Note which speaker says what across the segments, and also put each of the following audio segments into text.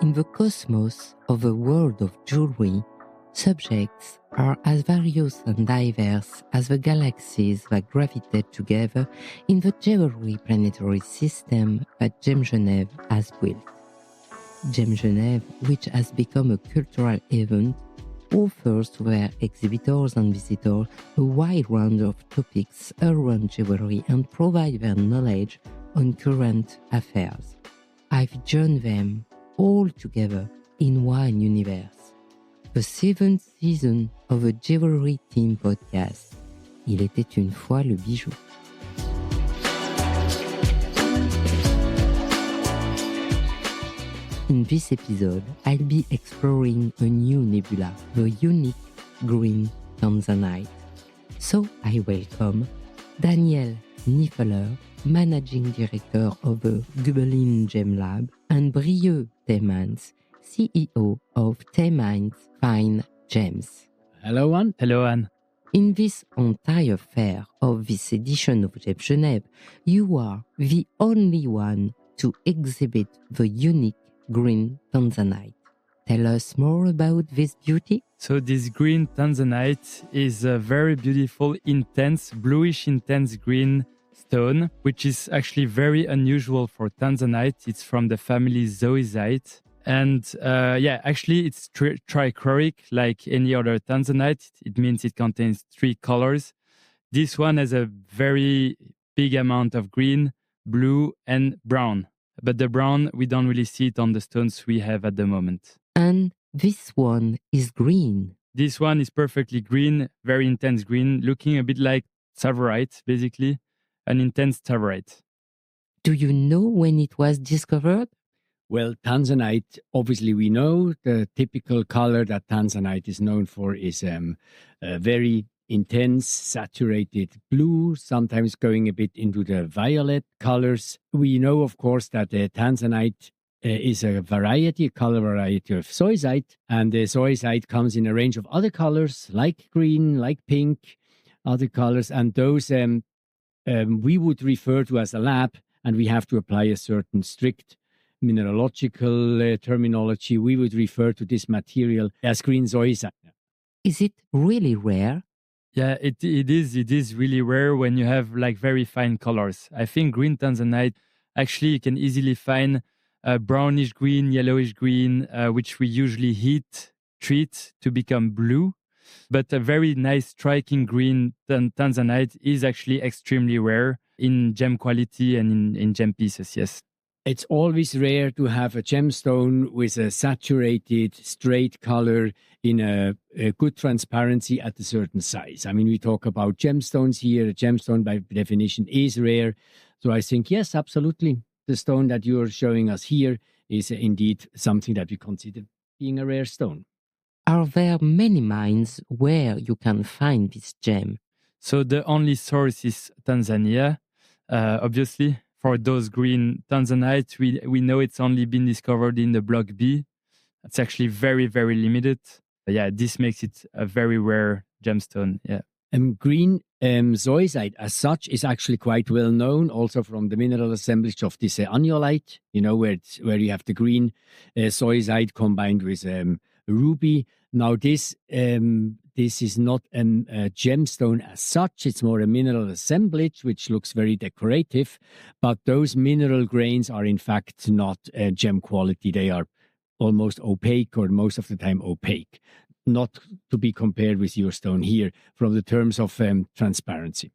Speaker 1: In the cosmos of the world of jewelry, subjects are as various and diverse as the galaxies that gravitate together in the jewelry planetary system that GemGeneve's has built. GemGeneve's, which has become a cultural event, offers to their exhibitors and visitors a wide range of topics around jewelry and provide their knowledge on current affairs. I've joined them all together in one universe. The 7th season of a jewellery-themed podcast. Il était une fois le bijou. In this episode, I'll be exploring a new nebula, the unique Green Tanzanite. So I welcome Daniel Nyfeler, Managing Director of the Gübelin Gem Lab, and Brieuc, Tayman, CEO of Tayman's Fine Gems.
Speaker 2: Hello, Anne.
Speaker 3: Hello, Anne.
Speaker 1: In this entire fair of this edition of GemGeneve's, you are the only one to exhibit the unique Green Tanzanite. Tell us more about this beauty.
Speaker 3: So this Green Tanzanite is a very beautiful, intense, bluish intense green stone, which is actually very unusual for Tanzanite. It's from the family zoisite. And actually it's trichroic like any other Tanzanite. It means it contains 3 colors. This one has a very big amount of green, blue, and brown. But the brown, we don't really see it on the stones we have at the moment.
Speaker 1: And this one is green.
Speaker 3: This one is perfectly green, very intense green, looking a bit like tsavorite, basically, an intense tsavorite.
Speaker 1: Do you know when it was discovered?
Speaker 2: Well, Tanzanite, obviously we know the typical color that Tanzanite is known for is a very intense, saturated blue, sometimes going a bit into the violet colors. We know, of course, that the Tanzanite is a color variety of zoisite, and the zoisite comes in a range of other colors, like green, like pink, other colors, and those we would refer to as a lab, and we have to apply a certain strict mineralogical terminology. We would refer to this material as green zoisite.
Speaker 1: Is it really rare?
Speaker 3: Yeah, it is really rare when you have like very fine colors. I think green Tanzanite, actually you can easily find brownish green, yellowish green, which we usually treat to become blue. But a very nice striking green Tanzanite is actually extremely rare in gem quality and in gem pieces, yes.
Speaker 2: It's always rare to have a gemstone with a saturated, straight color in a good transparency at a certain size. I mean, we talk about gemstones here. A gemstone, by definition, is rare. So I think, yes, absolutely. The stone that you're showing us here is indeed something that we consider being a rare stone.
Speaker 1: Are there many mines where you can find this gem?
Speaker 3: So the only source is Tanzania, obviously. For those green Tanzanite, we know it's only been discovered in the Block B. It's actually very, very limited. Yeah, this makes it a very rare gemstone. Yeah.
Speaker 2: Green zoisite as such is actually quite well known also from the mineral assemblage of this annualite, where you have the green zoisite combined with ruby. Now this is not a gemstone as such. It's more a mineral assemblage, which looks very decorative. But those mineral grains are in fact not gem quality. They are almost opaque, or most of the time opaque. Not to be compared with your stone here from the terms of transparency.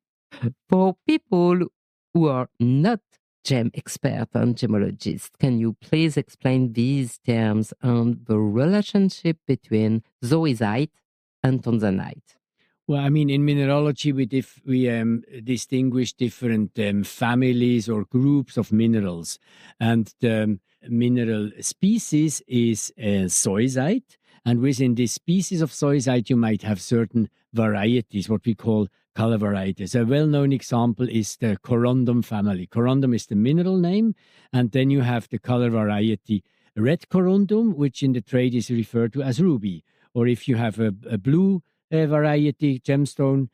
Speaker 1: For people who are not gem experts and gemologists, can you please explain these terms and the relationship between zoisite and Tanzanite?
Speaker 2: Well, I mean, in mineralogy, we distinguish different families or groups of minerals. And the mineral species is zoisite. And within this species of zoisite, you might have certain varieties, what we call color varieties. A well-known example is the corundum family. Corundum is the mineral name. And then you have the color variety red corundum, which in the trade is referred to as ruby. Or if you have a blue variety gemstone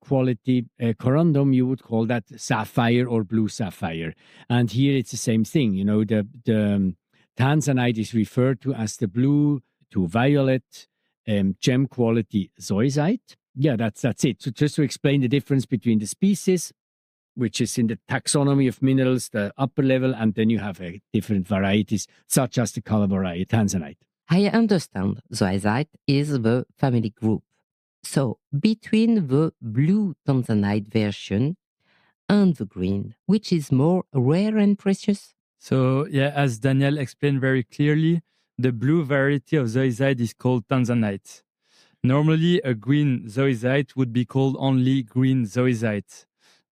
Speaker 2: quality corundum, you would call that sapphire or blue sapphire. And here it's the same thing. The Tanzanite is referred to as the blue to violet gem quality zoisite. Yeah, that's it. So just to explain the difference between the species, which is in the taxonomy of minerals, the upper level, and then you have different varieties, such as the color variety Tanzanite.
Speaker 1: I understand zoisite is the family group. So between the blue Tanzanite version and the green, which is more rare and precious?
Speaker 3: So, yeah, as Daniel explained very clearly, the blue variety of zoisite is called Tanzanite. Normally, a green zoisite would be called only green zoisite.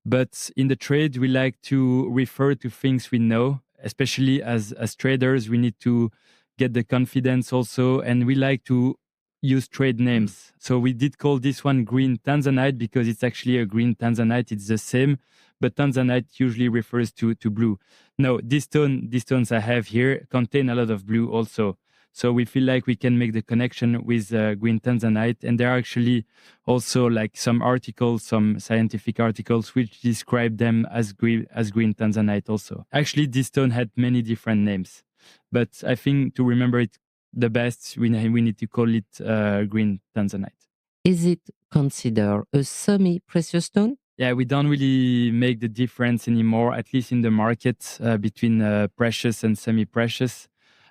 Speaker 3: But in the trade, we like to refer to things we know, especially as traders, we need to get the confidence also, and we like to use trade names. So we did call this one Green Tanzanite because it's actually a green Tanzanite. It's the same, but Tanzanite usually refers to blue. No, these stones I have here contain a lot of blue also. So we feel like we can make the connection with Green Tanzanite. And there are actually also like some articles, some scientific articles, which describe them as green Tanzanite also. Actually, this stone had many different names. But I think to remember it the best, we need to call it Green Tanzanite.
Speaker 1: Is it considered a semi-precious stone?
Speaker 3: Yeah, we don't really make the difference anymore, at least in the market, between precious and semi-precious.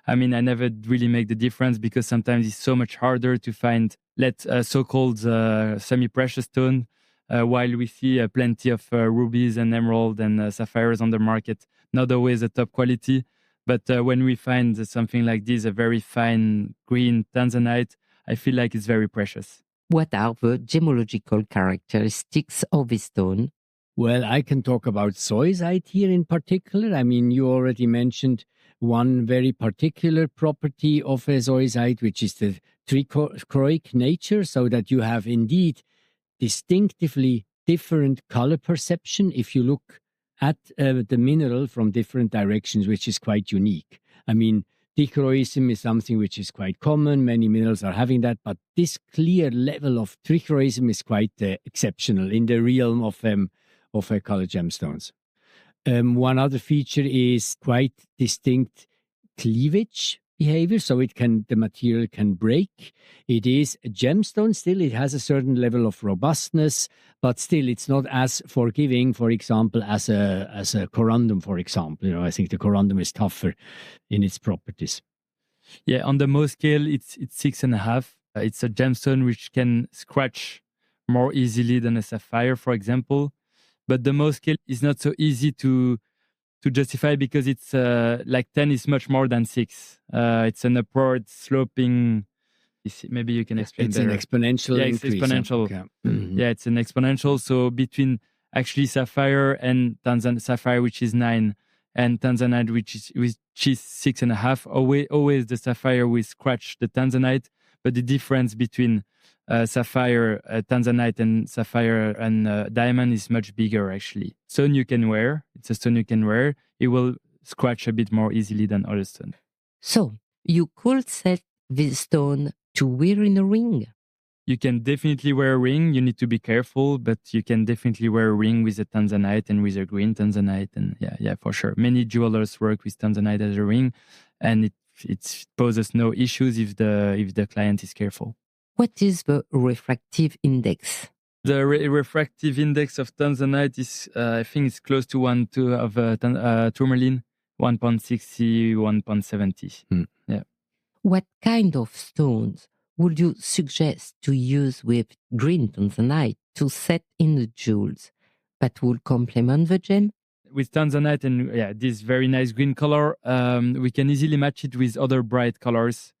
Speaker 3: I mean, I never really make the difference because sometimes it's so much harder to find so-called semi-precious stone, while we see plenty of rubies and emerald and sapphires on the market. Not always the top quality, but when we find something like this, a very fine green Tanzanite, I feel like it's very precious.
Speaker 1: What are the gemological characteristics of this stone?
Speaker 2: Well, I can talk about zoisite here in particular. I mean, you already mentioned one very particular property of a zoisite, which is the trichroic nature, so that you have indeed distinctively different color perception if you look at the mineral from different directions, which is quite unique. I mean, dichroism is something which is quite common. Many minerals are having that, but this clear level of trichroism is quite exceptional in the realm of color gemstones. One other feature is quite distinct cleavage behavior, so the material can break. It is a gemstone still, it has a certain level of robustness, but still it's not as forgiving, for example, as a corundum, for example. You know, I think the corundum is tougher in its properties.
Speaker 3: Yeah, on the Mohs scale, it's 6.5. It's a gemstone which can scratch more easily than a sapphire, for example. But the Mohs scale is not so easy to justify because it's like 10 is much more than 6. It's an upward sloping. Maybe you can explain
Speaker 2: it's
Speaker 3: better.
Speaker 2: An exponential increase.
Speaker 3: It's exponential.
Speaker 2: Okay. Mm-hmm.
Speaker 3: Yeah, it's an exponential. So between actually sapphire and sapphire, which is 9, and Tanzanite, which is 6.5, always the sapphire will scratch the Tanzanite. But the difference between sapphire, Tanzanite, and sapphire and diamond is much bigger, actually. Stone you can wear. It's a stone you can wear. It will scratch a bit more easily than other stone.
Speaker 1: So, you could set this stone to wear in a ring?
Speaker 3: You can definitely wear a ring. You need to be careful, but you can definitely wear a ring with a Tanzanite and with a green Tanzanite. And yeah, for sure. Many jewelers work with Tanzanite as a ring, and it poses no issues if the client is careful.
Speaker 1: What is the refractive index?
Speaker 3: The refractive index of Tanzanite is, I think it's close to 1 to of tourmaline, 1.60, 1.70. Yeah.
Speaker 1: What kind of stones would you suggest to use with green Tanzanite to set in the jewels that would complement the gem?
Speaker 3: With Tanzanite and this very nice green color, we can easily match it with other bright colors.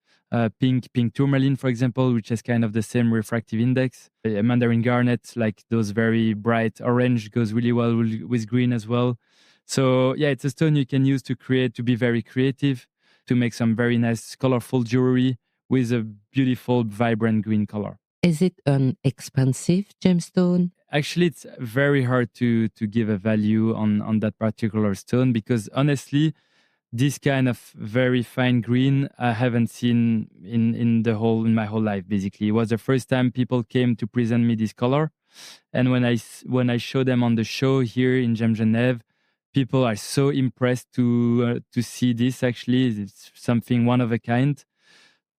Speaker 3: Pink tourmaline, for example, which has kind of the same refractive index. Mandarin garnet, like those very bright orange, goes really well with green as well. So yeah, it's a stone you can use to be very creative, to make some very nice, colorful jewelry with a beautiful, vibrant green color.
Speaker 1: Is it an expensive gemstone?
Speaker 3: Actually, it's very hard to give a value on that particular stone because honestly, this kind of very fine green I haven't seen in my whole life. Basically, it was the first time people came to present me this color, and when I show them on the show here in GemGeneve's, People are so impressed to see this. Actually, it's something one of a kind.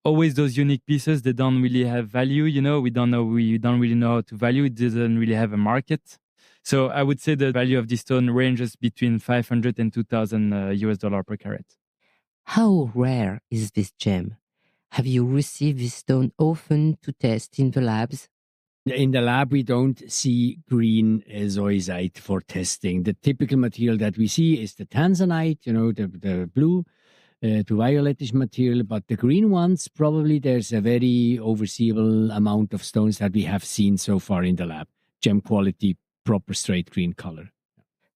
Speaker 3: Always those unique pieces, they don't really have value. We don't really know how to value. It doesn't really have a market. So I would say the value of this stone ranges between 500 and 2,000 US dollar per carat.
Speaker 1: How rare is this gem? Have you received this stone often to test in the labs?
Speaker 2: In the lab, we don't see green zoisite for testing. The typical material that we see is the Tanzanite, the blue to violetish material. But the green ones, probably there's a very overseeable amount of stones that we have seen so far in the lab. Gem quality, proper straight green color.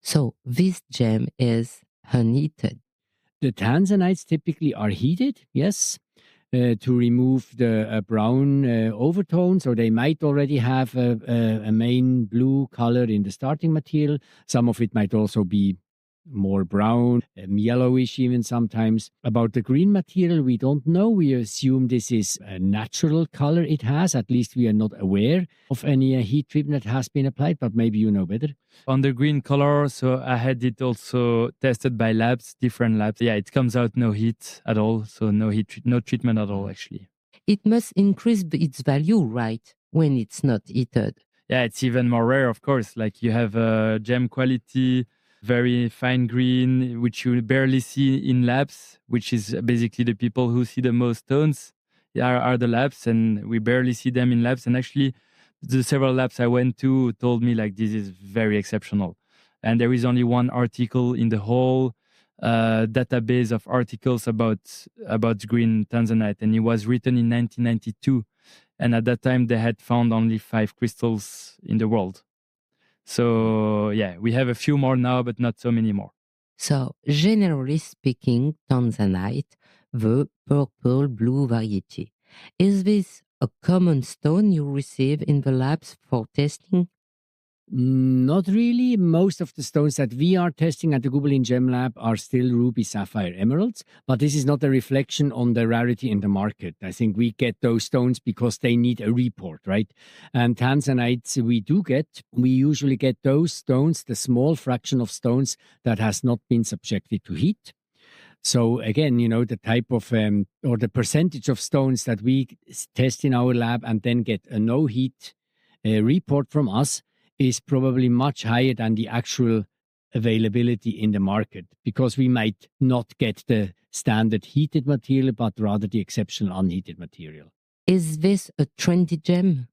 Speaker 1: So this gem is unheated.
Speaker 2: The Tanzanites typically are heated, yes, to remove the brown overtone. So they might already have a main blue color in the starting material. Some of it might also be more brown, yellowish even sometimes. About the green material, we don't know. We assume this is a natural color it has. At least we are not aware of any heat treatment that has been applied, but maybe you know better.
Speaker 3: On the green color, so I had it also tested by labs, different labs. Yeah, it comes out no heat at all. So no treatment at all, actually.
Speaker 1: It must increase its value, right, when it's not heated?
Speaker 3: Yeah, it's even more rare, of course. Like you have gem quality, very fine green, which you barely see in labs, which is basically the people who see the most stones are the labs, and we barely see them in labs. And actually, the several labs I went to told me like this is very exceptional. And there is only one article in the whole database of articles about green Tanzanite, and it was written in 1992. And at that time, they had found only 5 crystals in the world. So, yeah, we have a few more now, but not so many more.
Speaker 1: So, generally speaking, Tanzanite, the purple blue variety, is this a common stone you receive in the labs for testing?
Speaker 2: Not really. Most of the stones that we are testing at the Gübelin Gem Lab are still ruby, sapphire, emeralds. But this is not a reflection on the rarity in the market. I think we get those stones because they need a report, right? And Tanzanites we usually get those stones, the small fraction of stones that has not been subjected to heat. So again, the type of, or the percentage of stones that we test in our lab and then get a no heat report from us is probably much higher than the actual availability in the market, because we might not get the standard heated material, but rather the exceptional unheated material.
Speaker 1: Is this a trendy gem?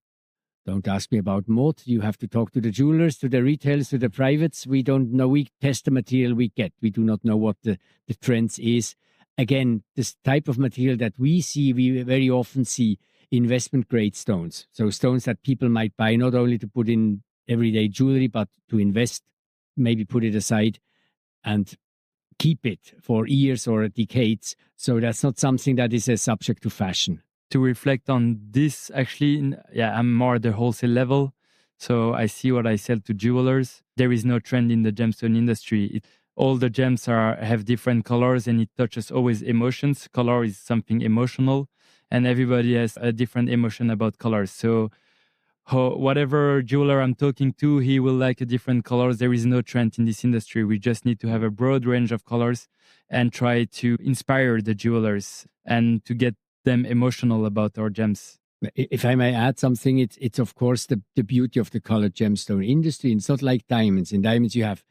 Speaker 2: Don't ask me about mode. You have to talk to the jewelers, to the retailers, to the privates. We don't know. We test the material we get. We do not know what the trends is. Again, this type of material that we see, we very often see investment grade stones. So stones that people might buy not only to put in everyday jewelry, but to invest, maybe put it aside and keep it for years or decades. So that's not something that is a subject to fashion.
Speaker 3: To reflect on this, actually, I'm more at the wholesale level. So I see what I sell to jewelers. There is no trend in the gemstone industry. All the gems have different colors, and it touches always emotions. Color is something emotional, and everybody has a different emotion about colors. So whatever jeweler I'm talking to, he will like a different colors. There is no trend in this industry. We just need to have a broad range of colors and try to inspire the jewelers and to get them emotional about our gems.
Speaker 2: If I may add something, it's of course the beauty of the colored gemstone industry. It's not like diamonds. In diamonds, you have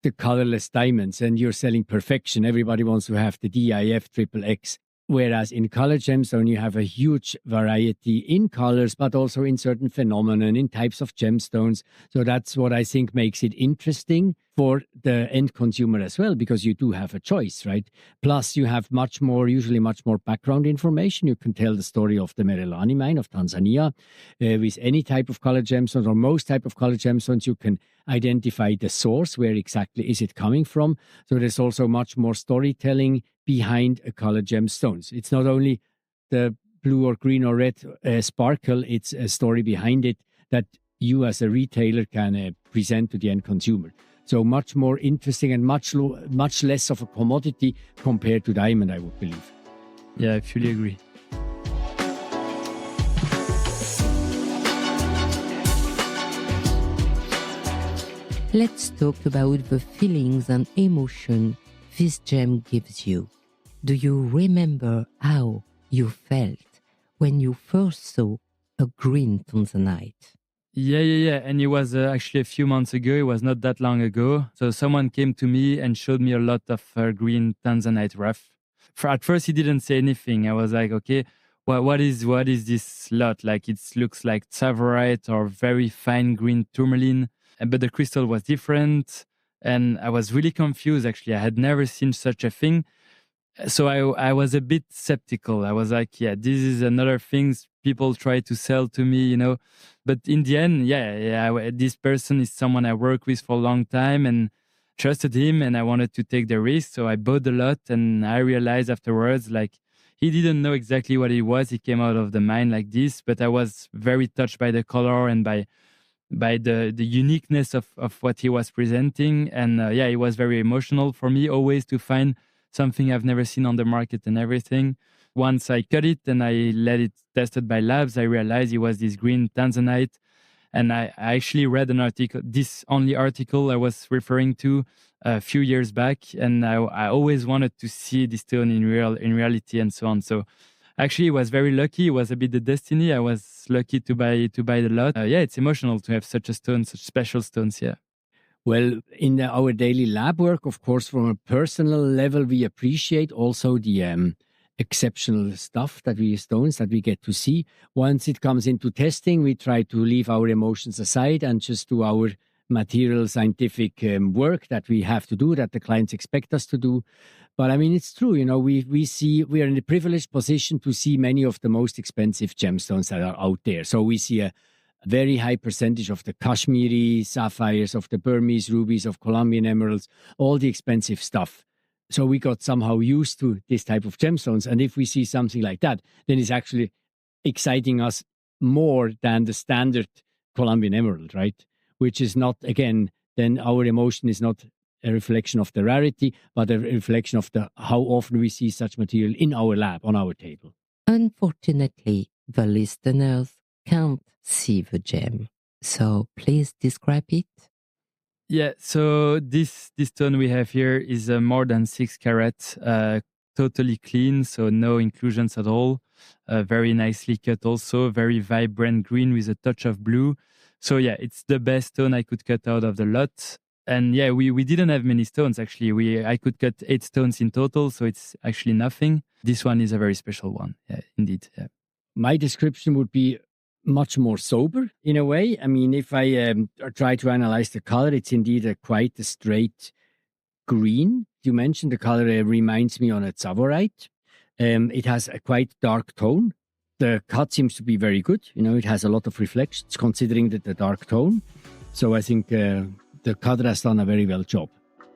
Speaker 2: the colorless diamonds and you're selling perfection. Everybody wants to have the DIF XXX. Whereas in colored gemstone, you have a huge variety in colors, but also in certain phenomena, in types of gemstones. So that's what I think makes it interesting for the end consumer as well, because you do have a choice, right? Plus, you have usually much more background information. You can tell the story of the Merelani mine of Tanzania. With any type of colored gemstones or most type of colored gemstones, you can identify the source, where exactly is it coming from. So there's also much more storytelling behind a colored gemstones. It's not only the blue or green or red sparkle, it's a story behind it that you as a retailer can present to the end consumer. So much more interesting and much less of a commodity compared to diamond, I would believe.
Speaker 3: Yeah, I fully agree.
Speaker 1: let's talk about the feelings and emotion this gem gives you. Do you remember how you felt when you first saw a green tanzanite?
Speaker 3: Yeah. And it was actually a few months ago. It was not that long ago. So someone came to me and showed me a lot of green tanzanite rough. At first, he didn't say anything. I was like, okay, what is this lot? Like, it looks like tsavorite or very fine green tourmaline. But the crystal was different. And I was really confused, actually. I had never seen such a thing. So I was a bit skeptical. I was like, yeah, this is another thing people try to sell to me, you know. But in the end, this person is someone I work with for a long time and trusted him, and I wanted to take the risk. So I bought a lot, and I realized afterwards, like, he didn't know exactly what it was. He came out of the mine like this, but I was very touched by the color and by the uniqueness of what he was presenting. And it was very emotional for me always to find something I've never seen on the market and everything. Once I cut it and I let it tested by labs, I realized it was this green tanzanite. And I actually read an article, this only article I was referring to a few years back. And I always wanted to see this stone in reality and so on. So actually, I was very lucky. It was a bit the destiny. I was lucky to buy the lot. It's emotional to have such a stone, such special stones. Yeah.
Speaker 2: Well, in our daily lab work, of course, from a personal level, we appreciate also the exceptional stones that we get to see. Once it comes into testing, we try to leave our emotions aside and just do our material scientific work that we have to do, that the clients expect us to do. But I mean, it's true, you know, we are in a privileged position to see many of the most expensive gemstones that are out there. So we see a very high percentage of the Kashmiri sapphires, of the Burmese rubies, of Colombian emeralds, all the expensive stuff. So we got somehow used to this type of gemstones. And if we see something like that, then it's actually exciting us more than the standard Colombian emerald, right? Which is not, again, then our emotion is not a reflection of the rarity, but a reflection of how often we see such material in our lab, on our table.
Speaker 1: Unfortunately, the listeners can't see the gem. So please describe it.
Speaker 3: Yeah, so this stone we have here is more than 6 carats, totally clean, so no inclusions at all. Very nicely cut also, very vibrant green with a touch of blue. So yeah, it's the best stone I could cut out of the lot. And yeah, we didn't have many stones actually. I could cut 8 stones in total, so it's actually nothing. This one is a very special one, yeah, indeed. Yeah.
Speaker 2: My description would be much more sober in a way. I mean, if I try to analyze the color, it's indeed quite a straight green. You mentioned the color reminds me on a tsavorite. It has a quite dark tone. The cut seems to be very good. You know, it has a lot of reflections considering the dark tone. So I think the cutter has done a very well job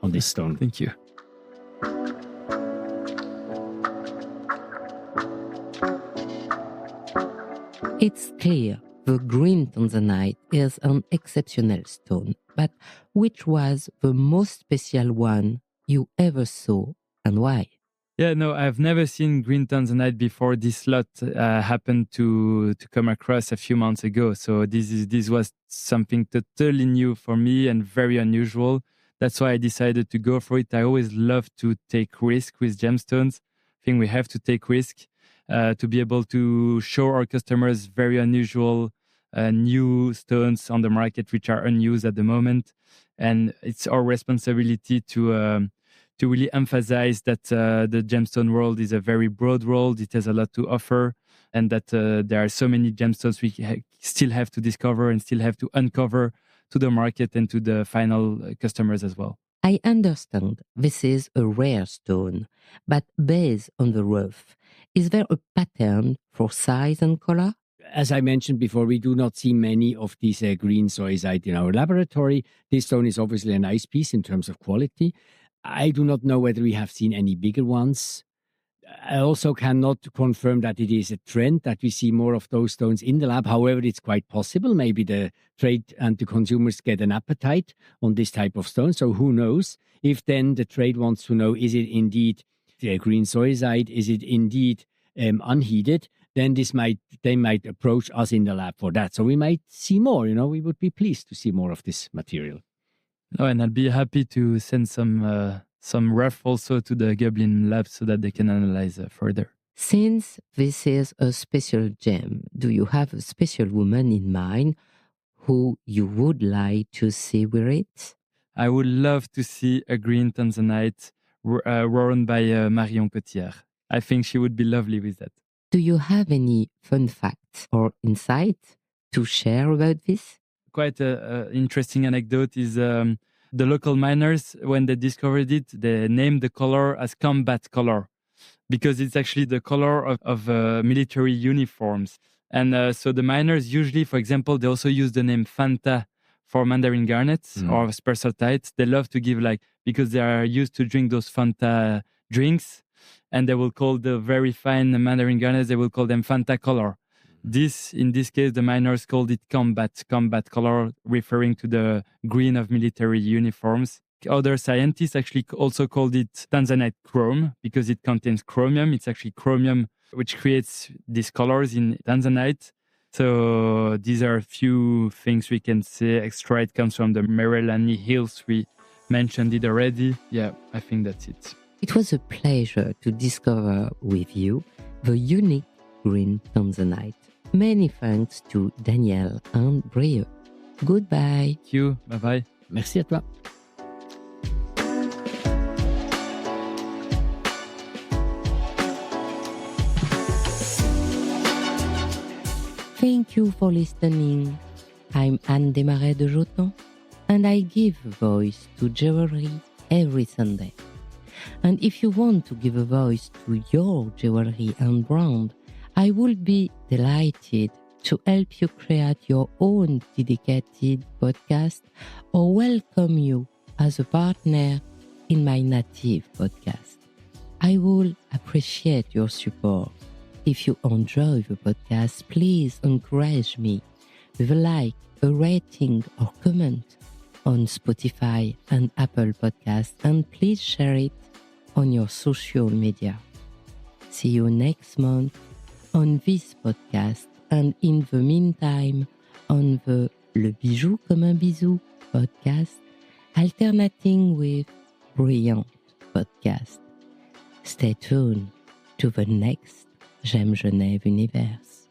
Speaker 2: on this stone.
Speaker 3: Thank you.
Speaker 1: It's clear the green tanzanite is an exceptional stone, but which was the most special one you ever saw and why?
Speaker 3: Yeah, no, I've never seen green tanzanite before. This lot happened to come across a few months ago. So this was something totally new for me and very unusual. That's why I decided to go for it. I always love to take risk with gemstones. I think we have to take risk to be able to show our customers very unusual new stones on the market which are unused at the moment. And it's our responsibility to really emphasize that the gemstone world is a very broad world. It has a lot to offer, and that there are so many gemstones we still have to discover and still have to uncover to the market and to the final customers as well.
Speaker 1: I understand this is a rare stone, but based on the rough, is there a pattern for size and color?
Speaker 2: As I mentioned before, we do not see many of these green zoisite in our laboratory. This stone is obviously a nice piece in terms of quality. I do not know whether we have seen any bigger ones. I also cannot confirm that it is a trend that we see more of those stones in the lab. However, it's quite possible. Maybe the trade and the consumers get an appetite on this type of stone. So who knows? If then the trade wants to know, is it indeed the green zoisite? Is it indeed unheated? Then they might approach us in the lab for that. So we might see more. You know, we would be pleased to see more of this material.
Speaker 3: Oh, and I'll be happy to send some rough also to the Gübelin lab so that they can analyze further.
Speaker 1: Since this is a special gem, do you have a special woman in mind who you would like to see with it?
Speaker 3: I would love to see a green Tanzanite worn by Marion Cotillard. I think she would be lovely with that.
Speaker 1: Do you have any fun facts or insight to share about this?
Speaker 3: Quite an interesting anecdote is the local miners, when they discovered it, they named the color as combat color because it's actually the color of military uniforms. And so the miners usually, for example, they also use the name Fanta for Mandarin garnets or spersaltites. They love to give because they are used to drink those Fanta drinks, and they will call the very fine Mandarin garnets, they will call them Fanta color. In this case, the miners called it combat color, referring to the green of military uniforms. Other scientists actually also called it Tanzanite chrome because it contains chromium. It's actually chromium which creates these colors in Tanzanite. So these are a few things we can say. Extra, it comes from the Merelani Hills. We mentioned it already. Yeah, I think that's it.
Speaker 1: It was a pleasure to discover with you the unique green Tanzanite. Many thanks to Daniel and Brieuc. Goodbye.
Speaker 3: Thank you. Bye-bye.
Speaker 2: Merci à toi.
Speaker 1: Thank you for listening. I'm Anne Desmarest de Jotemps, and I give a voice to jewelry every Sunday. And if you want to give a voice to your jewelry and brand, I would be delighted to help you create your own dedicated podcast or welcome you as a partner in my native podcast. I will appreciate your support. If you enjoy the podcast, please encourage me with a like, a rating or comment on Spotify and Apple Podcasts, and please share it on your social media. See you next month on this podcast, and in the meantime on the Le Bijou, comme, bisou podcast, alternating with Brillante podcast. Stay tuned to the next GemGeneve's universe.